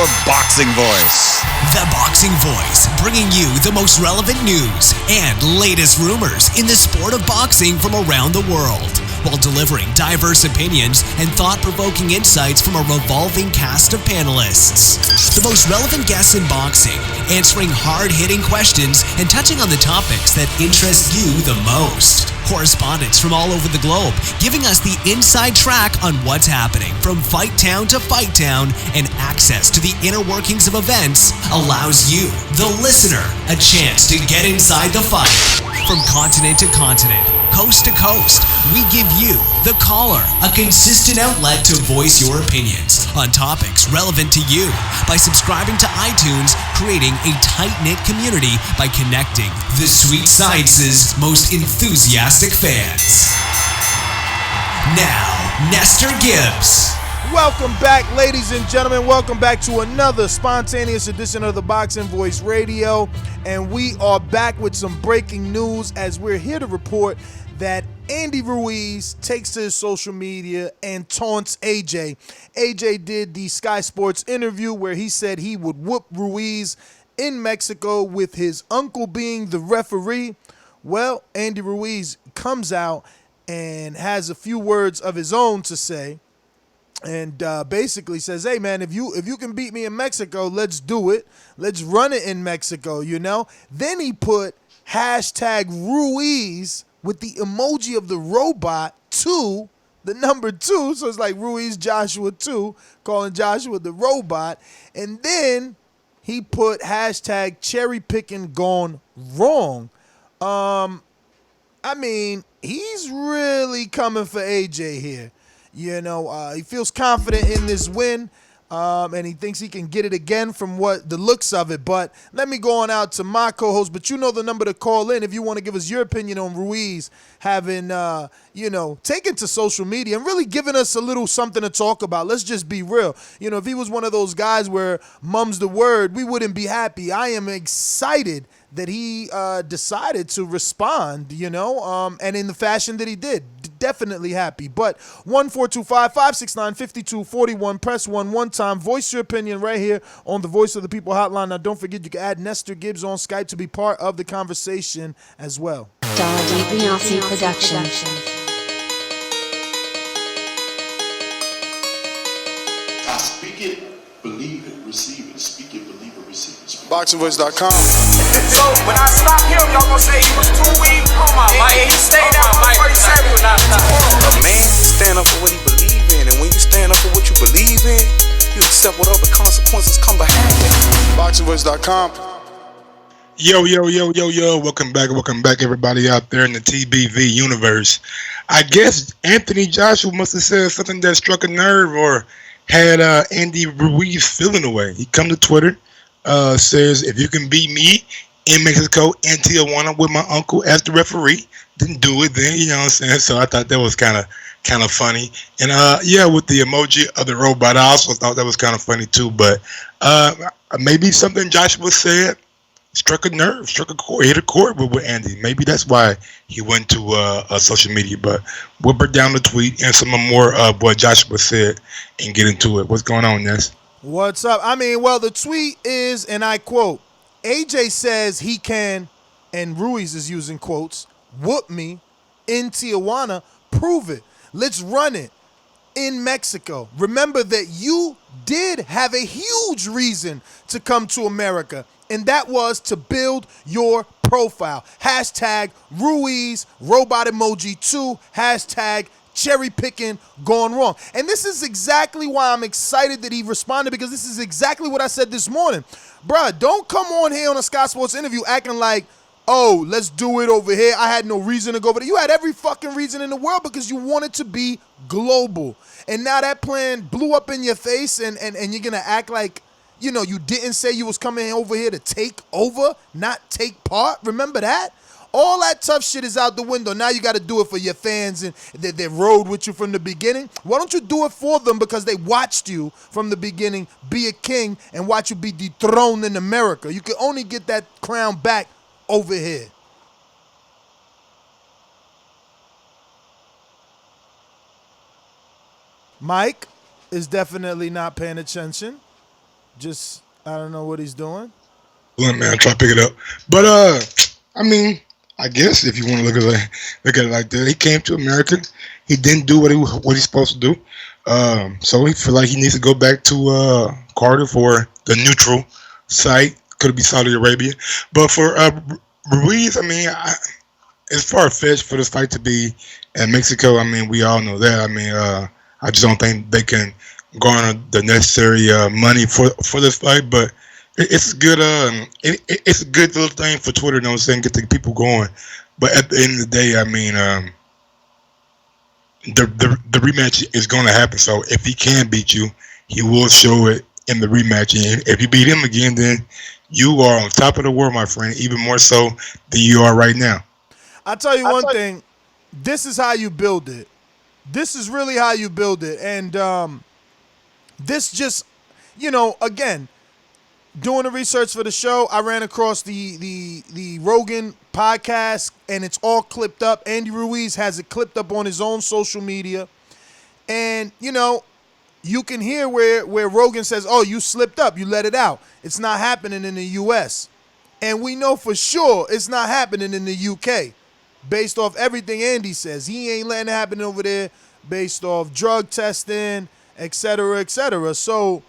for Boxing Voice. The Boxing Voice, bringing you the most relevant news and latest rumors in the sport of boxing from around the world, while delivering diverse opinions and thought-provoking insights from a revolving cast of panelists. The most relevant guests in boxing, answering hard-hitting questions and touching on the topics that interest you the most. Correspondents from all over the globe, giving us the inside track on what's happening from fight town to fight town, and access to the inner workings of events allows you, the listener, a chance to get inside the fight. From continent to continent, coast to coast, we give you, the caller, a consistent outlet to voice your opinions on topics relevant to you by subscribing to iTunes, creating a tight-knit community by connecting the sweet science's most enthusiastic fans. Now, Nestor Gibbs. Welcome back, ladies and gentlemen. Welcome back to another spontaneous edition of the Boxing Voice Radio. And we are back with some breaking news as we're here to report that Andy Ruiz takes to his social media and taunts AJ. AJ did the Sky Sports interview where he said he would whoop Ruiz in Mexico with his uncle being the referee. Well, Andy Ruiz comes out and has a few words of his own to say. And basically says, hey, man, if you can beat me in Mexico, let's do it. Let's run it in Mexico, you know. Then he put hashtag Ruiz with the emoji of the robot 2, the number 2. So it's like Ruiz Joshua 2, calling Joshua the robot. And then he put hashtag cherrypickgonewrong. I mean, he's really coming for AJ here. You know, he feels confident in this win, and he thinks he can get it again from what the looks of it. But let me go on out to my co-host. But you know the number to call in if you want to give us your opinion on Ruiz having, taken to social media and really giving us a little something to talk about. Let's just be real. You know, if he was one of those guys where mum's the word, we wouldn't be happy. I am excited that he decided to respond, and in the fashion that he did. Definitely happy. But 1-425-569-5241. Press 1 time. Voice your opinion right here on the Voice of the People hotline. Now, don't forget you can add Nestor Gibbs on Skype to be part of the conversation as well. Dazn Production. I speak it, believe it, receive it. Speak it, believe it, receive it. Boxingvoice.com. So when I stop him, y'all gonna say he was too weak. And he stayed out 147. A man stand up for what he believe in, and when you stand up for what you believe in, you accept whatever consequences come behind it. Boxingvoice.com. Yo, welcome back everybody out there in the TBV universe. I guess Anthony Joshua must have said something that struck a nerve or had Andy Ruiz feeling away. He come to Twitter, says, if you can beat me in Mexico and Tijuana with my uncle as the referee, then do it then, you know what I'm saying? So I thought that was kind of funny. And with the emoji of the robot, I also thought that was kind of funny too. But maybe something Joshua said struck a nerve, hit a chord with Andy. Maybe that's why he went to social media. But we'll break down the tweet and some more of what Joshua said and get into it. What's going on, Ness? What's up? The tweet is, and I quote, AJ says he can, and Ruiz is using quotes, whoop me in Tijuana, prove it. Let's run it in Mexico. Remember that you did have a huge reason to come to America, and that was to build your profile. Hashtag Ruiz, robot emoji 2, hashtag cherry picking gone wrong. And this is exactly why I'm excited that he responded, because this is exactly what I said this morning. Bruh, don't come on here on a Sky Sports interview acting like, oh, let's do it over here. I had no reason to go over there. You had every fucking reason in the world because you wanted to be global. And now that plan blew up in your face and you're going to act like, you didn't say you was coming over here to take over, not take part. Remember that? All that tough shit is out the window. Now you got to do it for your fans and that rode with you from the beginning. Why don't you do it for them because they watched you from the beginning be a king and watch you be dethroned in America? You can only get that crown back over here. Mike is definitely not paying attention. Just I don't know what he's doing. Look, man, try to pick it up. But I mean, I guess if you want to look at it like that, he came to America. He didn't do what he's supposed to do. So he feel like he needs to go back to Carter for the neutral site. Could be Saudi Arabia, but for Ruiz, I mean, it's far fetched for this fight to be in Mexico. I mean, we all know that. I mean, I just don't think they can garner the necessary money for this fight, but. It's good. It's a good little thing for Twitter. You know what I'm saying? Get the people going. But at the end of the day, I mean, the rematch is going to happen. So if he can beat you, he will show it in the rematch. And if you beat him again, then you are on top of the world, my friend. Even more so than you are right now. I'll tell you one thing. This is how you build it. This is really how you build it. And this just, again. Doing the research for the show, I ran across the Rogan podcast, and it's all clipped up. Andy Ruiz has it clipped up on his own social media. And, you can hear where Rogan says, oh, you slipped up. You let it out. It's not happening in the U.S. And we know for sure it's not happening in the U.K. based off everything Andy says. He ain't letting it happen over there based off drug testing, et cetera, et cetera. So,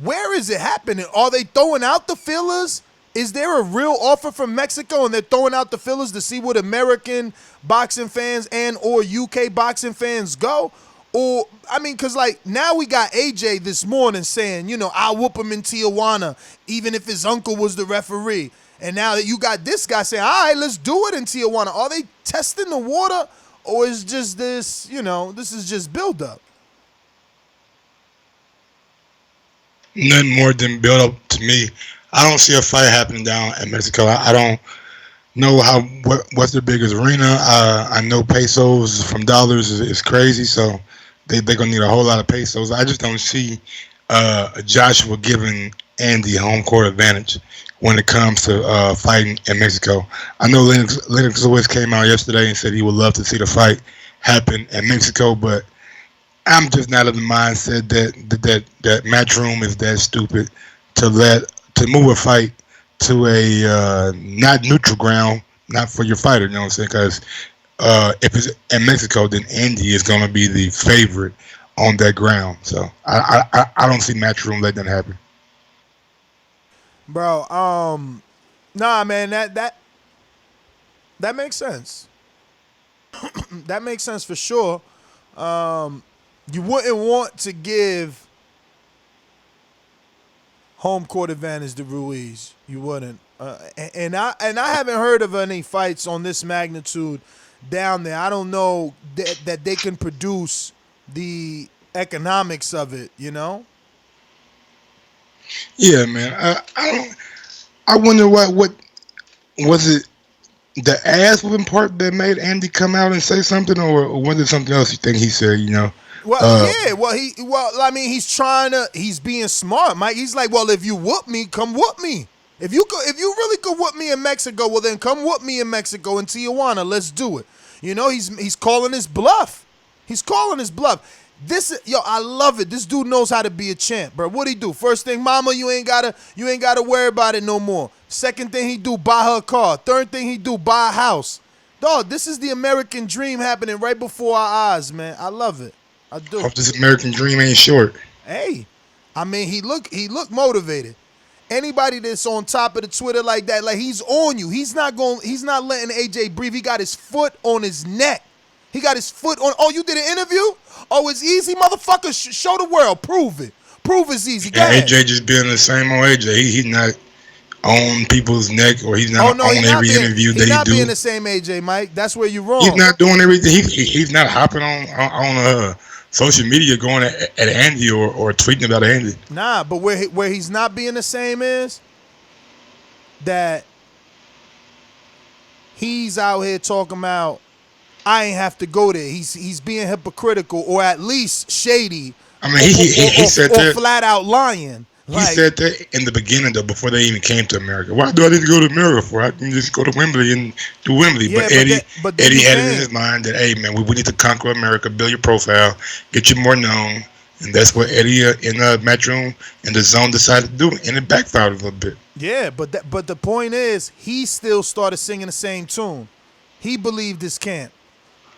where is it happening? Are they throwing out the fillers? Is there a real offer from Mexico and they're throwing out the fillers to see what American boxing fans and or UK boxing fans go? Or, I mean, because, now we got AJ this morning saying, I'll whoop him in Tijuana, even if his uncle was the referee. And now that you got this guy saying, all right, let's do it in Tijuana. Are they testing the water? Or is just this, this is just buildup? Nothing more than build up to me. I don't see a fight happening down in Mexico. I don't know what's the biggest arena. I know pesos from dollars is crazy, so they're gonna need a whole lot of pesos. I just don't see Joshua giving Andy home court advantage when it comes to fighting in Mexico. I know Lennox Lewis came out yesterday and said he would love to see the fight happen in Mexico, but I'm just not of the mindset that Matchroom is that stupid to move a fight to a not neutral ground, not for your fighter. You know what I'm saying? Because if it's in Mexico, then Andy is going to be the favorite on that ground. So I don't see Matchroom letting that happen. Bro, nah, man, that makes sense. That makes sense for sure. You wouldn't want to give home court advantage to Ruiz. You wouldn't. And I haven't heard of any fights on this magnitude down there. I don't know that they can produce the economics of it, Yeah, man. I wonder what was it. The ass whipping part that made Andy come out and say something, or was it something else you think he said? Well, he's being smart, Mike. He's like, well, if you whoop me, come whoop me. If you really could whoop me in Mexico, well then come whoop me in Mexico in Tijuana. Let's do it. He's calling his bluff. He's calling his bluff. I love it. This dude knows how to be a champ, bro. What'd he do? First thing, mama, you ain't gotta worry about it no more. Second thing he do, buy her a car. Third thing he do, buy a house. Dog, this is the American dream happening right before our eyes, man. I love it. I do. Hope this American dream ain't short. Hey, I mean, he look motivated. Anybody that's on top of the Twitter like that, like he's on you. He's not letting AJ breathe. He got his foot on his neck. He got his foot on. Oh, you did an interview? Oh, it's easy, motherfucker. Show the world. Prove it. Prove it's easy. Go ahead. AJ just being the same old AJ. He's not on people's neck, or he's not on every interview that he do. He's not being the same AJ, Mike. That's where you're wrong. He's not doing everything. He's not hopping on social media going at Andy or tweeting about Andy. Nah, but where he's not being the same is that he's out here talking about I ain't have to go there. He's being hypocritical or at least shady. I mean, he said that flat out lying. He said that in the beginning, though, before they even came to America. Why do I need to go to America for? I can just go to Wembley and do Wembley. Yeah, but Eddie had it in his mind that, hey, man, we need to conquer America, build your profile, get you more known, And that's what Eddie in Matchroom and the Zone decided to do, and it backfired a little bit. Yeah, but the point is, he still started singing the same tune. He believed his camp.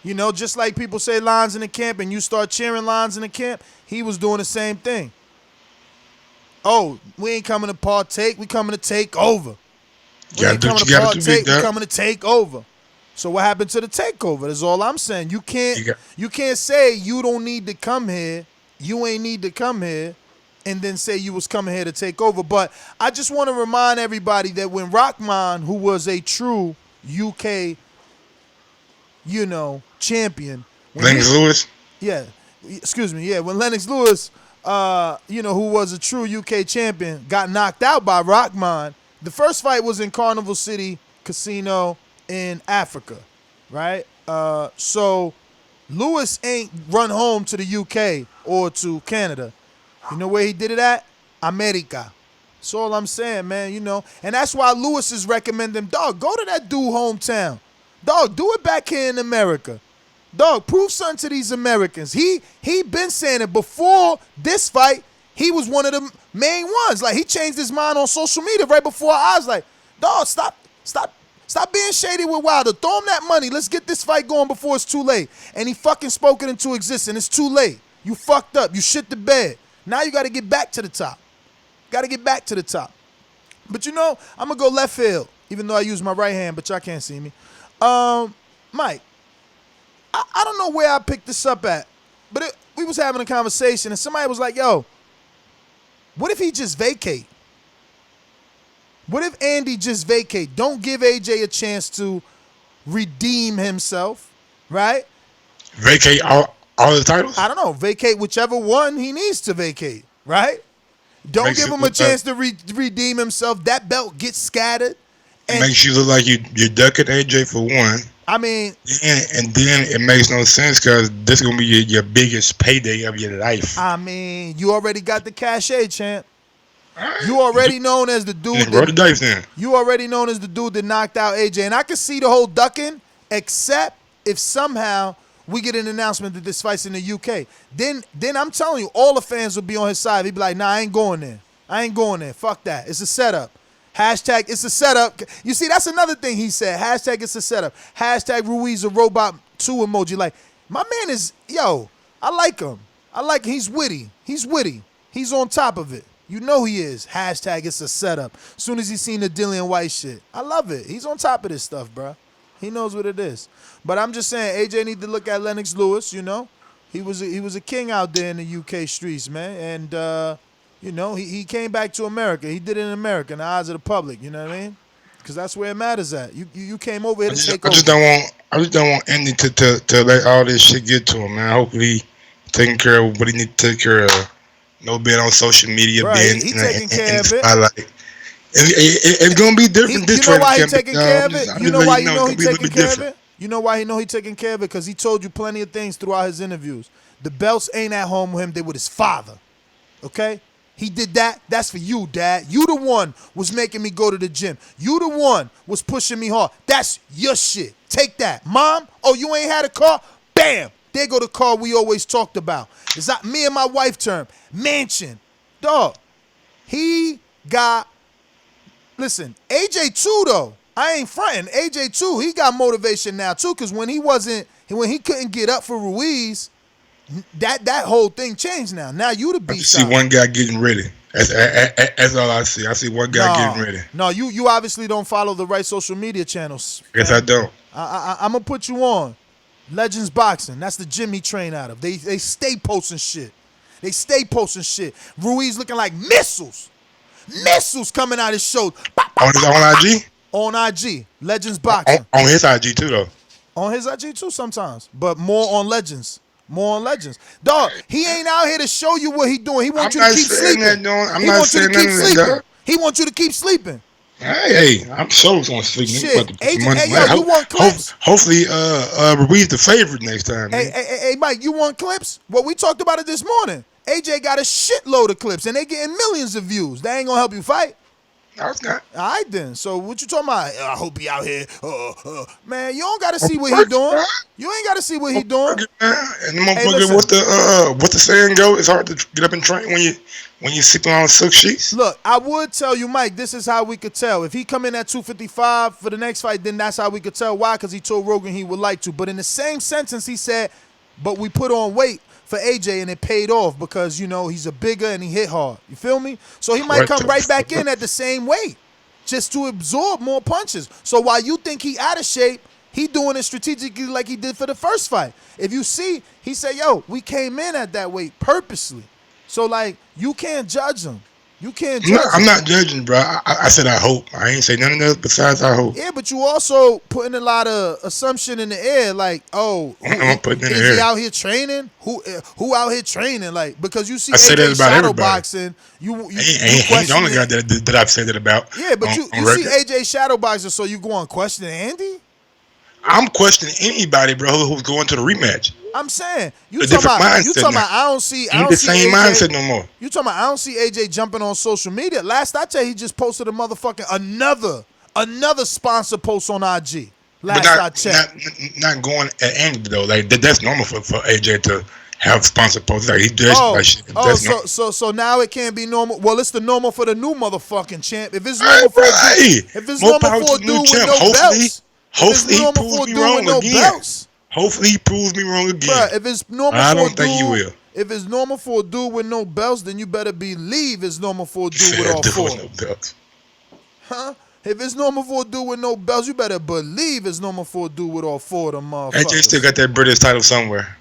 You know, just like people say lines in the camp and you start cheering lines in the camp, he was doing the same thing. Oh, we ain't coming to partake, we coming to take over. We ain't coming to partake, we coming to take over. So what happened to the takeover? That's all I'm saying. You can't say you don't need to come here, you ain't need to come here, and then say you was coming here to take over. But I just want to remind everybody that when Rockman, who was a true UK, champion. Lennox Lewis? Yeah, excuse me. Yeah, when Lennox Lewis, who was a true UK champion, got knocked out by Rockman, the first fight was in Carnival City Casino in Africa, right? So Lewis ain't run home to the UK or to Canada. You know where he did it at? America. That's all I'm saying, man, And that's why Lewis is recommending, dog, go to that dude hometown. Dog, do it back here in America. Dog, prove something to these Americans. He been saying it before this fight. He was one of the main ones. Like, he changed his mind on social media right before our eyes. Like, dog, stop being shady with Wilder. Throw him that money. Let's get this fight going before it's too late. And he fucking spoke it into existence. It's too late. You fucked up. You shit the bed. Now you got to get back to the top. Got to get back to the top. But I'm going to go left field, even though I use my right hand, but y'all can't see me. Mike, I don't know where I picked this up at, but we was having a conversation, and somebody was like, yo, what if he just vacate? What if Andy just vacate? Don't give AJ a chance to redeem himself, right? Vacate all the titles? I don't know. Vacate whichever one he needs to vacate, right? Don't give him a chance to redeem himself. That belt gets scattered. It makes you look like you're ducking AJ for one. I mean, and then it makes no sense because this is gonna be your biggest payday of your life. I mean, you already got the cachet, champ. You already known as the dude. Roll the dice then. You already known as the dude that knocked out AJ, and I can see the whole ducking, except if somehow we get an announcement that this fight's in the UK. Then I'm telling you, all the fans will be on his side. He'd be like, nah, I ain't going there. I ain't going there. Fuck that. It's a setup. Hashtag it's a setup. You see, that's another thing he said. Hashtag it's a setup. Hashtag Ruiz a robot 2 emoji. Like, my man is, I like him. He's witty. He's on top of it. You know he is. Hashtag it's a setup. As soon as he seen the Dillian White shit. I love it. He's on top of this stuff, bro. He knows what it is. But I'm just saying, AJ need to look at Lennox Lewis, He was a king out there in the UK streets, man. And, he came back to America. He did it in America, in the eyes of the public. You know what I mean? Because that's where it matters at. You came over here to take over. I just don't want Andy to let all this shit get to him, man. Hopefully he taking care of what he need to take care of. No being on social media, being he taking care of it. It's gonna be different this time. You know why he taking care of it? You know why he taking care of it? You know why he know he taking care of it? Because he told you plenty of things throughout his interviews. The belts ain't at home with him. They with his father. Okay? He did that. That's for you, Dad. You the one was making me go to the gym. You the one was pushing me hard. That's your shit. Take that. Mom, oh, you ain't had a car? Bam. There go the car we always talked about. It's not me and my wife term. Mansion. Dog. He got, listen, AJ too, though. I ain't fronting. AJ too, he got motivation now too, because when he couldn't get up for Ruiz, that whole thing changed now. Now you the beast. I see one guy getting ready. That's all I see. I see one guy getting ready. No, you obviously don't follow the right social media channels. Yes, I don't. I'm going to put you on. Legends Boxing. That's the gym he train out of. They stay posting shit. Ruiz looking like missiles. Missiles coming out his shoulder. On IG? On IG. Legends Boxing. On his IG too, though. On his IG too sometimes. But more on Legends. Dog, he ain't out here to show you what he doing. He wants you to keep sleeping. I'm not saying that. He wants you to keep sleeping. Hey, I'm sure going to sleep. Shit. AJ, you want clips? Hopefully, Ruiz the favorite next time. Hey, Mike, you want clips? Well, we talked about it this morning. AJ got a shitload of clips, and they getting millions of views. That ain't going to help you fight. I was not. All right then. So what you talking about? I hope he out here. Man, you don't gotta see what he doing. You ain't gotta see what he doing. And the motherfucker, listen. what the saying go? It's hard to get up and train when you sit on silk sheets. Look, I would tell you, Mike, this is how we could tell. If he come in at 255 for the next fight, then that's how we could tell. Why? Because he told Rogan he would like to. But in the same sentence, he said, but we put on weight for AJ and it paid off because, you know, he's a bigger and he hit hard. You feel me? So he might come right back in at the same weight just to absorb more punches. So while you think he out of shape, he doing it strategically like he did for the first fight. If you see, he said, yo, we came in at that weight purposely. So, like, you can't judge him. You can't judge him. I'm not judging, bro. I said I hope. I ain't say nothing else besides I hope. Yeah, but you also putting a lot of assumption in the air, like, oh, I'm putting in the is he air. out here training? Who out here training? Like, because you see I say that AJ about shadow everybody. boxing, you Ain't the only guy that I've said that about. Yeah, but you see AJ shadow boxing, so you go on questioning Andy? I'm questioning anybody, bro, who's going to the rematch. I'm saying you A talking different about mindset I don't see Ain't the same AJ, mindset no more. You talking about I don't see AJ jumping on social media. Last I tell you, he just posted a motherfucking another sponsor post on IG. Last I checked. Not going at Andy though. Like that's normal for AJ to have sponsor posts. Like he does like shit. That's normal. So now it can't be normal. Well, it's the normal for the new motherfucking champ. If it's normal for a dude with no belts. Hopefully he proves me wrong again. Hopefully he proves me wrong again. Bruh, if it's normal I for don't a think dude, he will. If it's normal for a dude with no belts, then you better believe it's normal for a dude with all four. No belts. Huh? If it's normal for a dude with no belts, you better believe it's normal for a dude with all four of them motherfuckers. AJ still got that British title somewhere.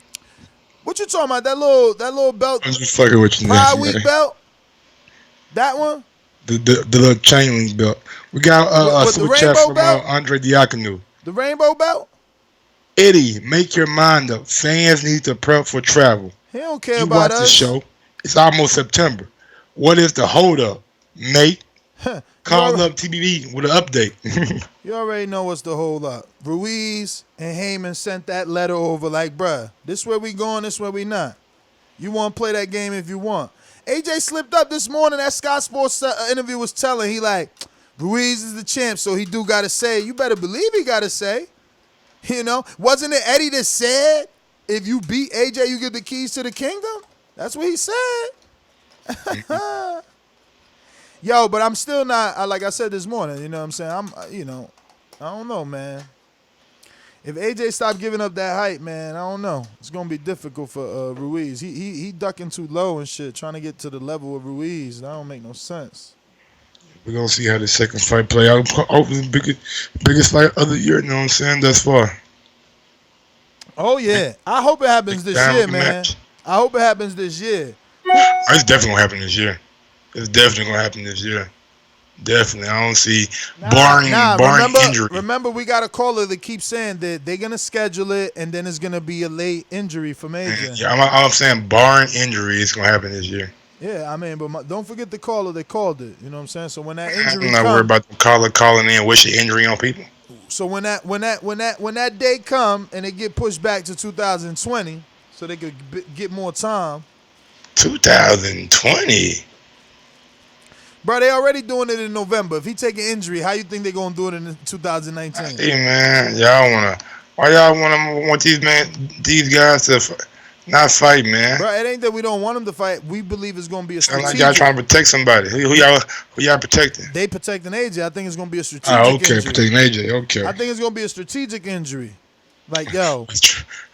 What you talking about? That little belt? I'm just fucking with you, Pride man. Week belt? That one? The little chain link belt. We got a super chat from Andre Diaconou. The rainbow belt? Eddie, make your mind up. Fans need to prep for travel. He don't care you about watch us. The show. It's almost September. What is the hold up, mate? Call up TBV with an update. You already know what's the hold up. Ruiz and Heyman sent that letter over like, bruh, this where we going, this where we not. You want to play that game if you want. AJ slipped up this morning. That Sky Sports interview was telling. He like, Ruiz is the champ, so he do got to say. You better believe he got to say. You know, wasn't it Eddie that said, if you beat AJ, you get the keys to the kingdom? That's what he said. Yo, but I'm still not, like I said this morning, you know what I'm saying? I don't know, man. If AJ stopped giving up that height, man, I don't know. It's going to be difficult for Ruiz. He ducking too low and shit, trying to get to the level of Ruiz. That don't make no sense. We're going to see how the second fight play out. Hopefully the biggest fight of the year, you know what I'm saying, thus far. Oh, yeah. I hope it happens this year, man. I hope it happens this year. It's definitely going to happen this year. It's definitely going to happen this year. Definitely. I don't see, barring injury. Remember, we got a caller that keeps saying that they're going to schedule it and then it's going to be a late injury for Major. Yeah, I'm saying barring injury, it's going to happen this year. Yeah, I mean, but don't forget the caller that called it. You know what I'm saying? So when that injury I'm not worried about the caller calling in wishing injury on people. So when that day come and it get pushed back to 2020, so they could get more time. 2020. Bro, they already doing it in November. If he take an injury, how you think they gonna do it in 2019? Hey man, why y'all want these guys to not fight, man? Bro, it ain't that we don't want them to fight. We believe it's gonna be a strategic. Sound like y'all trying to protect somebody. Who y'all protecting? They protecting AJ. I think it's gonna be a strategic injury. Protecting AJ. Okay. I think it's gonna be a strategic injury. Like, yo,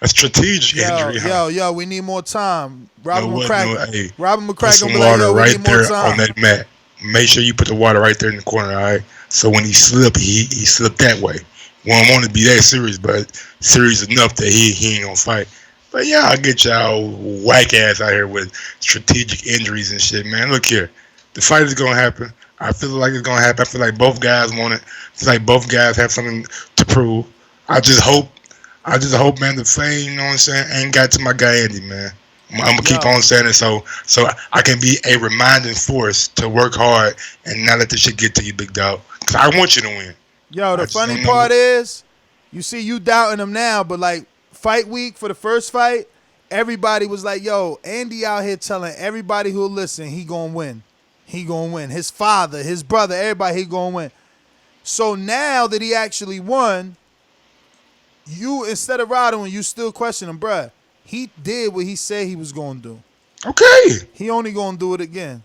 a strategic injury. Yo, we need more time. Robin McCracken put some gonna be like, water yo, right we need more there time. on that mat. Make sure you put the water right there in the corner, all right? So when he slipped, he slipped that way. We don't want to be that serious, but serious enough that he ain't gonna fight. But yeah, I get y'all whack ass out here with strategic injuries and shit, man. Look here, the fight is gonna happen. I feel like it's gonna happen. I feel like both guys want it. I feel like both guys have something to prove. I just hope, man, the fame, you know what I'm saying, ain't got to my guy Andy, man. I'm gonna keep on saying it so I can be a reminding force to work hard and not let this shit get to you, big dog. Cause I want you to win. Yo, the funny part is, you see you doubting him now, but like fight week for the first fight, everybody was like, yo, Andy out here telling everybody who'll listen he gonna win. he gonna win. His father, his brother, everybody, he gonna win. So now that he actually won, you, instead of riding him, you still question him, bruh. He did what he said he was gonna do. Okay. He only gonna do it again.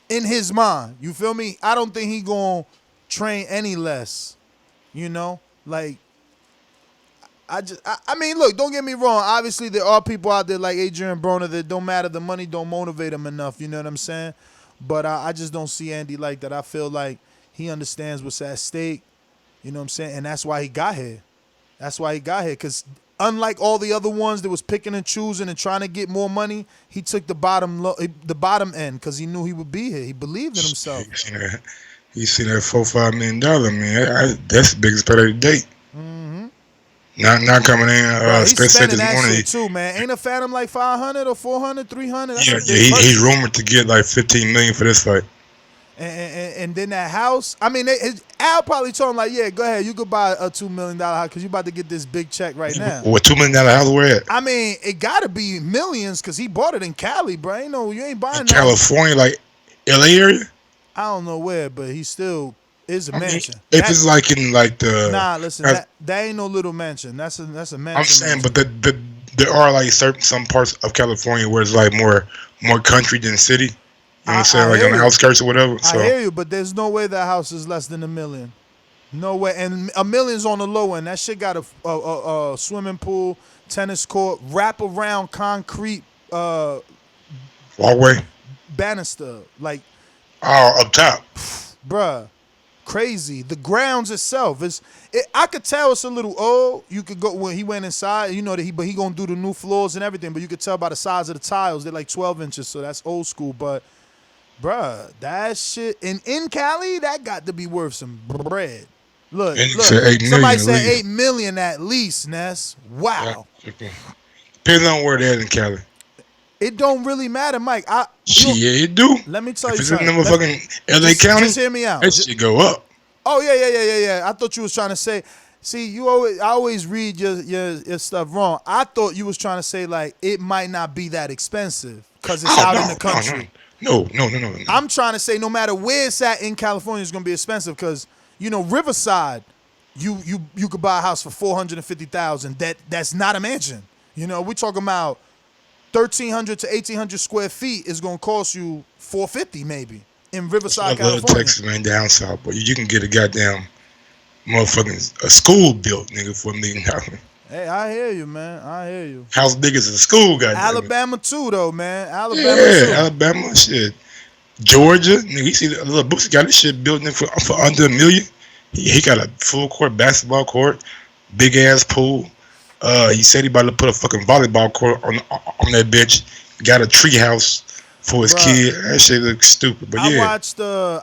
In his mind. You feel me? I don't think he gonna train any less. You know? Like, I mean, look, don't get me wrong. Obviously, there are people out there like Adrian Broner that don't matter. The money don't motivate him enough. You know what I'm saying? But I just don't see Andy like that. I feel like he understands what's at stake. You know what I'm saying? And that's why he got here. That's why he got here. Because unlike all the other ones that was picking and choosing and trying to get more money, he took the bottom end because he knew he would be here. He believed in himself. You see that $4-5 million, man. That's the biggest part of the date. Not coming in. Bro, he's spending that morning. shit too, man. Ain't a Phantom like 500 or 400, 300? He's rumored to get like $15 million for this fight. And then that house. I mean, Al probably told him like, yeah, go ahead, you could buy a $2 million house because you about to get this big check right now. What $2 million house where at? I mean, it got to be millions because he bought it in Cali, bro. Ain't no, you ain't buying in that. California, like LA area. I don't know where, but he still is a mansion. If it's like in like the listen, that ain't no little mansion. That's a mansion. I'm saying, but there are like some parts of California where it's like more country than city. You know what I'm saying? Like on the outskirts or whatever. So. I hear you, but there's no way that house is less than $1 million. No way. And $1 million's on the low end. That shit got a swimming pool, tennis court, wrap around concrete walkway, banister, like up top, bruh. Crazy. The grounds itself I could tell it's a little old. You could go when he went inside, you know that he gonna do the new floors and everything, but you could tell by the size of the tiles, they're like 12 inches, so that's old school. But bruh, that shit in Cali, that got to be worth some bread. Look, somebody said $8 million at least, Ness. Wow. Yeah. Depends on where they're in Cali. It don't really matter, Mike. Yeah, it do. Let me tell you something. something. If it's in LA County, just hear me out. That shit go up. Oh yeah. I thought you was trying to say. See, I always read your stuff wrong. I thought you was trying to say like it might not be that expensive because it's out in the country. No. I'm trying to say no matter where it's at in California, it's gonna be expensive because Riverside, you could buy a house for $450,000. That's not a mansion. You know, we talking about 1,300 to 1,800 square feet is gonna cost you $450 maybe in Riverside, California. Texas, man, down south, but you can get a goddamn motherfucking a school built, nigga, for $1 million. Hey, I hear you, man. I hear you. House big as a school, goddamn. Alabama too, though, man. Alabama, shit. Georgia, nigga, you see the little Boosie got this shit built in for under $1 million. He got a full court basketball court, big ass pool. He said he about to put a fucking volleyball court on that bitch. Got a tree house for his kid. That shit looks stupid, but yeah.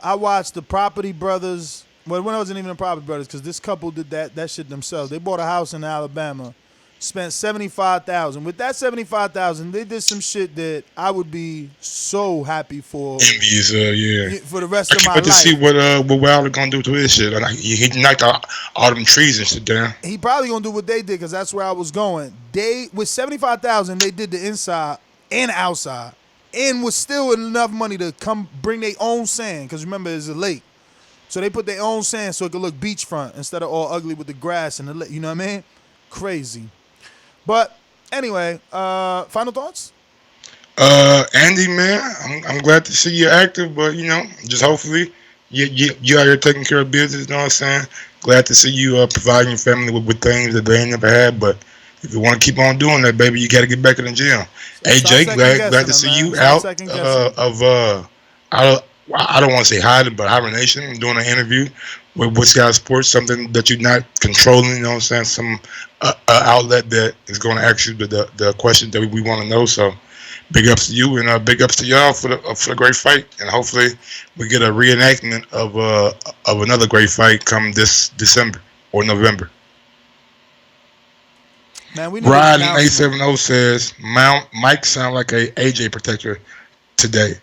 I watched the Property Brothers. Well, when I wasn't even the Property Brothers, because this couple did that shit themselves. They bought a house in Alabama, spent $75,000. With that $75,000, they did some shit that I would be so happy for. Envious, yeah. For the rest of my life. I can't wait to see what Wilder gonna do to his shit. He knocked all them trees and shit down. He probably gonna do what they did because that's where I was going. With $75,000, they did the inside and outside, and was still enough money to come bring their own sand. Because remember, it's a lake. So they put their own sand so it could look beachfront instead of all ugly with the grass and the lake. You know what I mean? Crazy. But anyway, final thoughts? Andy, man, I'm glad to see you active, but just hopefully you out here taking care of business. You know what I'm saying? Glad to see you providing your family with things that they ain't never had. But if you want to keep on doing that, baby, you got to get back in the gym. AJ, glad to see you out I don't want to say hiding, but hibernation, doing an interview with Sky Sports, something that you're not controlling, you know what I'm saying? Some outlet that is going to ask you the questions that we want to know. So big ups to you and big ups to y'all for the great fight. And hopefully we get a reenactment of another great fight come this December or November. Man, we Ryan 870 says, Mike sound like a AJ protector today.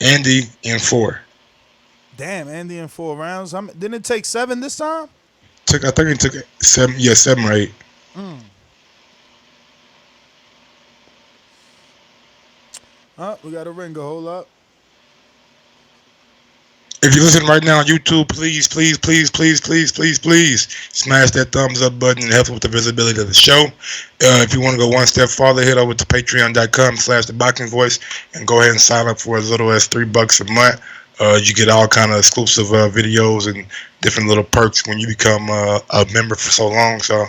Andy in 4. Damn, Andy in 4 rounds. Didn't it take 7 this time? I think it took 7. Yeah, 7 or 8. We got a ringer. Hold up. If you're listening right now on YouTube, please smash that thumbs up button. It helps with the visibility of the show. If you want to go one step farther, head over to patreon.com/Thaboxingvoice and go ahead and sign up for as little as $3 a month. You get all kind of exclusive videos and different little perks when you become a member for so long. So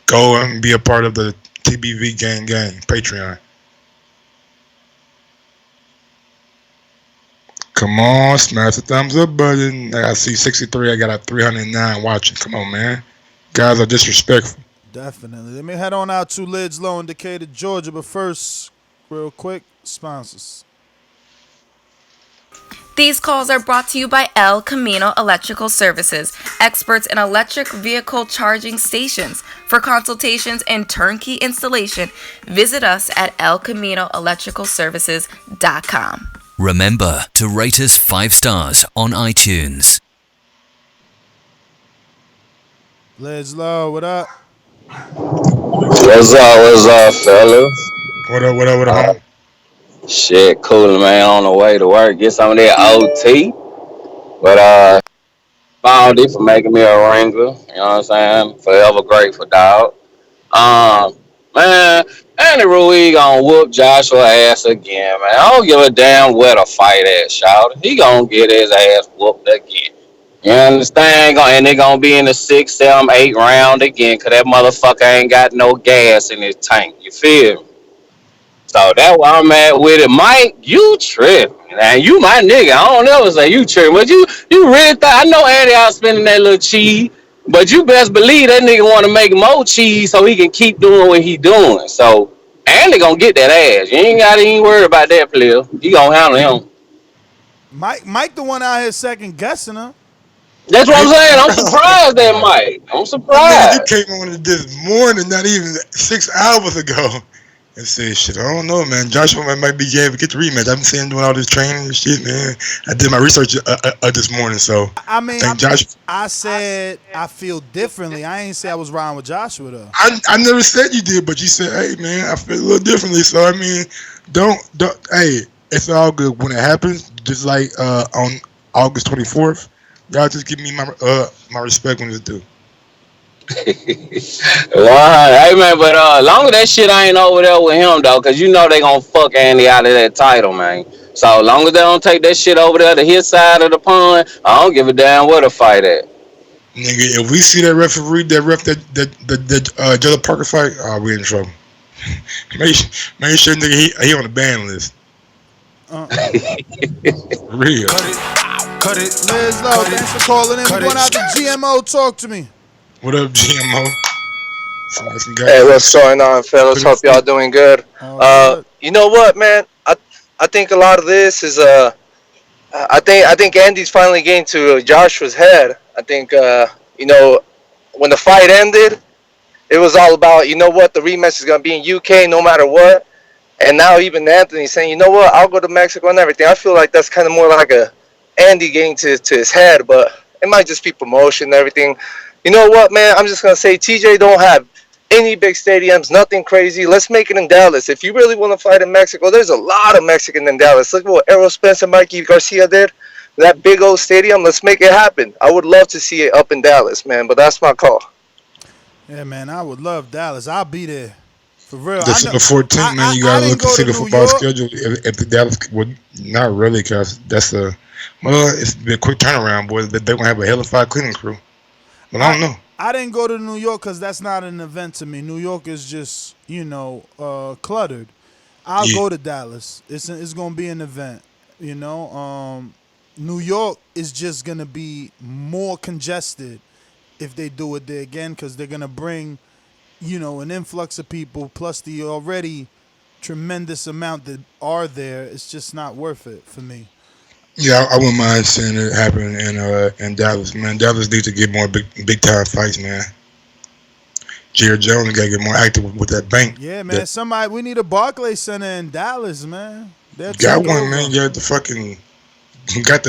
go and be a part of the TBV Gang Patreon. Come on, smash the thumbs up button. I see 63. I got a 309 watching. Come on, man. Guys are disrespectful. Definitely. Let me head on out to Lids Low in Decatur, Georgia. But first, real quick, sponsors. These calls are brought to you by El Camino Electrical Services, experts in electric vehicle charging stations. For consultations and turnkey installation, visit us at elcaminoelectricalservices.com. Remember to rate us 5 stars on iTunes. Lids Low, what up? What's up, fellas? What up? Shit, cool, man. On the way to work, get some of that OT. But found it for making me a Wrangler. You know what I'm saying? Forever grateful, dog. Man, Andy Ruiz gonna whoop Joshua ass again, man. I don't give a damn where the fight at, shout. He gonna get his ass whooped again. You understand? And they gonna be in the 6, 7, 8 round again, cause that motherfucker ain't got no gas in his tank. You feel me? So that's why I'm at with it. Mike, you tripping. And you my nigga. I don't ever say you tripping. But you really thought, I know Andy out spending that little cheese, but you best believe that nigga want to make more cheese so he can keep doing what he doing. So Andy gonna get that ass. You ain't got to even worry about that, player. You gonna handle him. Mike the one out here second guessing her. That's what I'm saying. I'm surprised at Mike. I'm surprised. You came on this morning, not even 6 hours ago. And say, shit, I don't know, man. Joshua might be able to get the rematch. I've been seeing him doing all this training and shit, man. I did my research this morning, so I said I feel differently. I ain't say I was riding with Joshua, though. I never said you did, but you said, hey, man, I feel a little differently. So, I mean, don't, hey, it's all good when it happens. Just like on August 24th, y'all just give me my respect when it's due. Hey man, but long as that shit ain't over there with him though, cause you know they gonna fuck Andy out of that title, man. So long as they don't take that shit over there to his side of the pond, I don't give a damn where the fight at. Nigga, if we see that referee that Jella Parker fight, we in trouble. make sure nigga he on the ban list. Real. Cut it. Liz Low, thanks for calling in. We're going out to GMO. Talk to me. What up, GMO? Hey, what's going on, fellas? Hope y'all doing good. You know what, man? I think a lot of this is I think Andy's finally getting to Joshua's head. I think you know, when the fight ended, it was all about, you know what, the rematch is gonna be in UK no matter what. And now even Anthony's saying, you know what, I'll go to Mexico and everything. I feel like that's kind of more like a Andy getting to his head, but it might just be promotion and everything. You know what, man? I'm just going to say TJ don't have any big stadiums, nothing crazy. Let's make it in Dallas. If you really want to fight in Mexico, there's a lot of Mexican in Dallas. Look at what Errol Spence and Mikey Garcia did. That big old stadium, let's make it happen. I would love to see it up in Dallas, man, but that's my call. Yeah, man, I would love Dallas. I'll be there. For real. December 14th, man, you got to look to see the football schedule. If the Dallas, well, not really, because that's it's been a quick turnaround, boys. They're going to have a hell of a fire cleaning crew. But I don't know. I didn't go to New York because that's not an event to me. New York is just, cluttered. I'll go to Dallas. It's going to be an event, you know. New York is just going to be more congested if they do it there again, because they're going to bring, an influx of people plus the already tremendous amount that are there. It's just not worth it for me. Yeah, I wouldn't mind seeing it happen in Dallas, man. Dallas needs to get more big time fights, man. Jared Jones got to get more active with that bank. Yeah, man. We need a Barclays Center in Dallas, man. Got one, man. You got the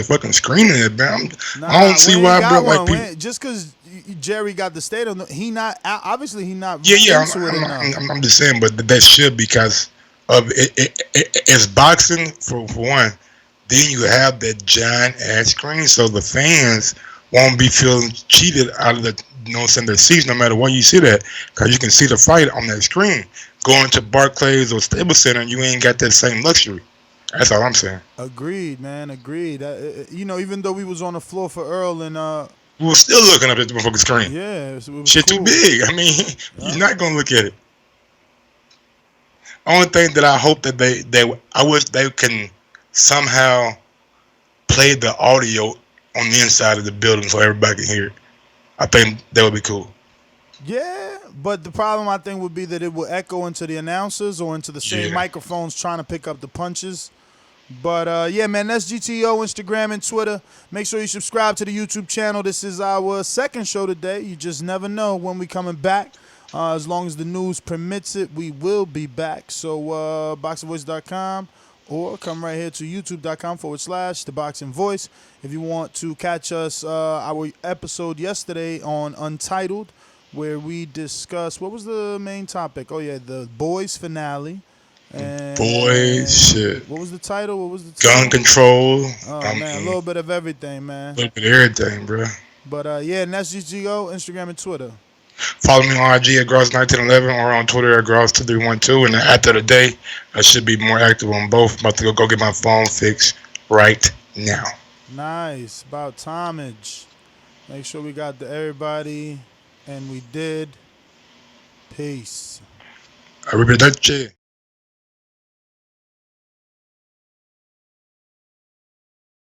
fucking screen in it, man. I don't see why, bro. Like people, just because Jerry got the stadium, he not obviously he not. Yeah. I'm just saying, but that should, because of it's boxing for one. then you have that giant ass screen, so the fans won't be feeling cheated out of the, their seats, no matter where you see that, because you can see the fight on that screen. Going to Barclays or Staples Center, you ain't got that same luxury. That's all I'm saying. Agreed, man. Agreed. Even though we was on the floor for Earl and we were still looking up at the motherfucking screen. Yeah, it was shit cool. Too big. I mean, you're not gonna look at it. Only thing that I hope that I wish they can somehow play the audio on the inside of the building so everybody can hear it. I think that would be cool. Yeah, but the problem I think would be that it will echo into the announcers or into the same microphones trying to pick up the punches. But yeah, man, that's GTO, Instagram and Twitter. Make sure you subscribe to the YouTube channel. This is our second show today. You just never know when we coming back. As long as the news permits it, we will be back. So boxingvoice.com or come right here to youtube.com/Thaboxingvoice. If you want to catch us, our episode yesterday on Untitled, where we discussed, what was the main topic? Oh, yeah, the boys finale. And boys, shit. What was the title? Gun control. Oh, man, a little bit of everything, man. A little bit of everything, bro. But, yeah, and that's GTO, Instagram and Twitter. Follow me on IG at Gross1911 or on Twitter at Gross2312. And after the day, I should be more active on both. I'm about to go get my phone fixed right now. Nice. About timage. Make sure we got to everybody. And we did. Peace. Arrivederci.